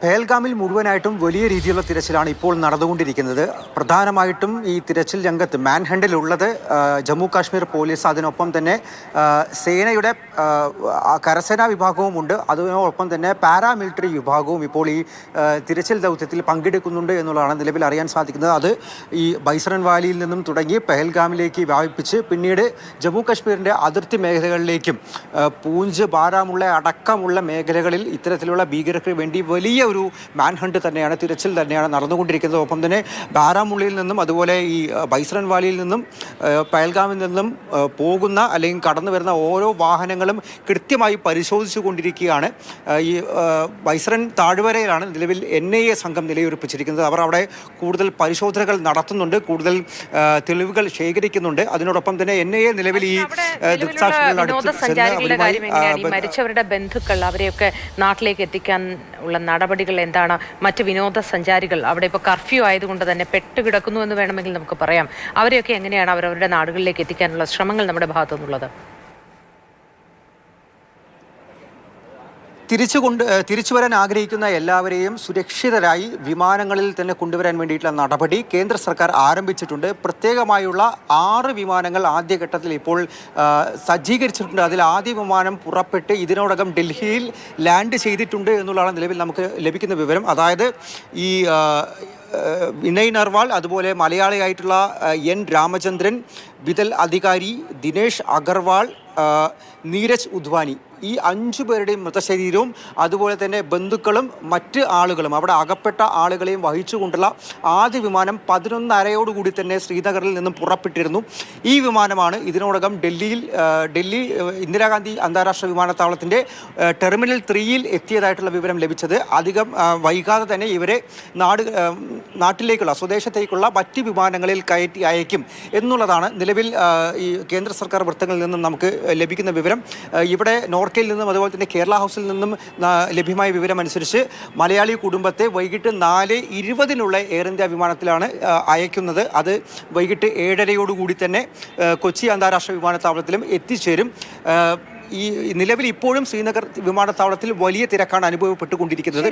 പേൽഗാമിൽ മുഴുവനായിട്ടും വലിയ രീതിയിലുള്ള തിരച്ചിലാണ് ഇപ്പോൾ നടന്നുകൊണ്ടിരിക്കുന്നത്. പ്രധാനമായിട്ടും ഈ തിരച്ചിൽ രംഗത്ത് മാൻഹണ്ടിലുള്ളത് ജമ്മു കാശ്മീർ പോലീസ്, അതിനൊപ്പം തന്നെ സേനയുടെ കരസേനാ വിഭാഗവുമുണ്ട്. അതിനോടൊപ്പം തന്നെ പാരാമിലിറ്ററി വിഭാഗവും ഇപ്പോൾ ഈ തിരച്ചിൽ ദൗത്യത്തിൽ പങ്കെടുക്കുന്നുണ്ട് എന്നുള്ളതാണ് നിലവിൽ അറിയാൻ സാധിക്കുന്നത്. അത് ഈ ബൈസറൻ വാലിയിൽ നിന്നും തുടങ്ങി പെഹൽഗാമിലേക്ക് വ്യാപിപ്പിച്ച് പിന്നീട് ജമ്മു കാശ്മീരിൻ്റെ അതിർത്തി മേഖലകളിലേക്കും പൂഞ്ച്, ബാരാമുള്ള അടക്കമുള്ള മേഖലകളിൽ ഇത്തരത്തിലുള്ള ഭീകരർക്ക് വേണ്ടി വലിയ ഒരു മാൻഹണ്ട് തന്നെയാണ്, തിരച്ചിൽ തന്നെയാണ് നടന്നുകൊണ്ടിരിക്കുന്നത്. ഒപ്പം തന്നെ ബാരാമുള്ളയിൽ നിന്നും അതുപോലെ ഈ ബൈസറൻ വാലിയിൽ നിന്നും പഹൽഗാമിൽ നിന്നും പോകുന്ന അല്ലെങ്കിൽ കടന്നു വരുന്ന ഓരോ വാഹനങ്ങളും കൃത്യമായി പരിശോധിച്ചു കൊണ്ടിരിക്കുകയാണ്. ഈ ബൈസറൻ താഴ്വരയിലാണ് നിലവിൽ NIA സംഘം നിലയുറപ്പിച്ചിരിക്കുന്നത്. അവർ അവിടെ കൂടുതൽ പരിശോധനകൾ നടത്തുന്നുണ്ട്, കൂടുതൽ തെളിവുകൾ ശേഖരിക്കുന്നുണ്ട്. അതിനോടൊപ്പം തന്നെ NIA നിലവിൽ ഈ മരിച്ചവരുടെ ബന്ധുക്കൾ അവരെയൊക്കെ നാട്ടിലേക്ക് എത്തിക്കാൻ ഉള്ള നടപടികൾ എന്താണ്? മറ്റ് വിനോദസഞ്ചാരികൾ അവിടെ ഇപ്പോൾ കർഫ്യൂ ആയതുകൊണ്ട് തന്നെ പെട്ടുകിടക്കുന്നു എന്ന് വേണമെങ്കിൽ നമുക്ക് പറയാം. അവരെയൊക്കെ എങ്ങനെയാണ് അവരവരുടെ നാടുകളിലേക്ക് എത്തിക്കാനുള്ള ശ്രമങ്ങൾ നമ്മുടെ ഭാഗത്തു നിന്നുള്ളത്? തിരിച്ചു വരാൻ ആഗ്രഹിക്കുന്ന എല്ലാവരെയും സുരക്ഷിതരായി വിമാനങ്ങളിൽ തന്നെ കൊണ്ടുവരാൻ വേണ്ടിയിട്ടുള്ള നടപടി കേന്ദ്ര സർക്കാർ ആരംഭിച്ചിട്ടുണ്ട്. പ്രത്യേകമായുള്ള 6 വിമാനങ്ങൾ ആദ്യഘട്ടത്തിൽ ഇപ്പോൾ സജ്ജീകരിച്ചിട്ടുണ്ട്. അതിൽ ആദ്യ വിമാനം പുറപ്പെട്ട് ഇതിനോടകം ഡൽഹിയിൽ ലാൻഡ് ചെയ്തിട്ടുണ്ട് എന്നുള്ളതാണ് നിലവിൽ നമുക്ക് ലഭിക്കുന്ന വിവരം. അതായത് ഈ വിനയ് നർവാൾ, അതുപോലെ മലയാളിയായിട്ടുള്ള N രാമചന്ദ്രൻ, ബിദൽ അധികാരി, ദിനേശ് അഗർവാൾ, നീരജ് ഉദ്വാനി, ഈ 5 പേരുടെയും മൃതശരീരവും അതുപോലെ തന്നെ ബന്ധുക്കളും മറ്റ് ആളുകളും അവിടെ അകപ്പെട്ട ആളുകളെയും വഹിച്ചുകൊണ്ടുള്ള ആദ്യ വിമാനം 11:30 തന്നെ ശ്രീനഗറിൽ നിന്നും പുറപ്പെട്ടിരുന്നു. ഈ വിമാനമാണ് ഇതിനോടകം ഡൽഹി ഇന്ദിരാഗാന്ധി അന്താരാഷ്ട്ര വിമാനത്താവളത്തിൻ്റെ ടെർമിനൽ 3-ൽ എത്തിയതായിട്ടുള്ള വിവരം ലഭിച്ചത്. അധികം വൈകാതെ തന്നെ ഇവരെ നാട്ടിലേക്കുള്ള സ്വദേശത്തേക്കുള്ള മറ്റ് വിമാനങ്ങളിൽ കയറ്റി അയക്കും എന്നുള്ളതാണ് നിലവിൽ ഈ കേന്ദ്ര സർക്കാർ വൃത്തങ്ങളിൽ നിന്നും നമുക്ക് ലഭിക്കുന്ന വിവരം. ഇവിടെ നോർക്കയിൽ നിന്നും അതുപോലെ തന്നെ കേരള ഹൗസിൽ നിന്നും ലഭ്യമായ വിവരം അനുസരിച്ച് മലയാളി കുടുംബത്തെ വൈകിട്ട് 4:20 എയർ ഇന്ത്യ വിമാനത്തിലാണ് അയക്കുന്നത്. അത് വൈകിട്ട് 7:30 തന്നെ കൊച്ചി അന്താരാഷ്ട്ര വിമാനത്താവളത്തിലും എത്തിച്ചേരും. ഈ നിലവിൽ ഇപ്പോഴും ശ്രീനഗർ വിമാനത്താവളത്തിൽ വലിയ തിരക്കാണ് അനുഭവപ്പെട്ടുകൊണ്ടിരിക്കുന്നത്.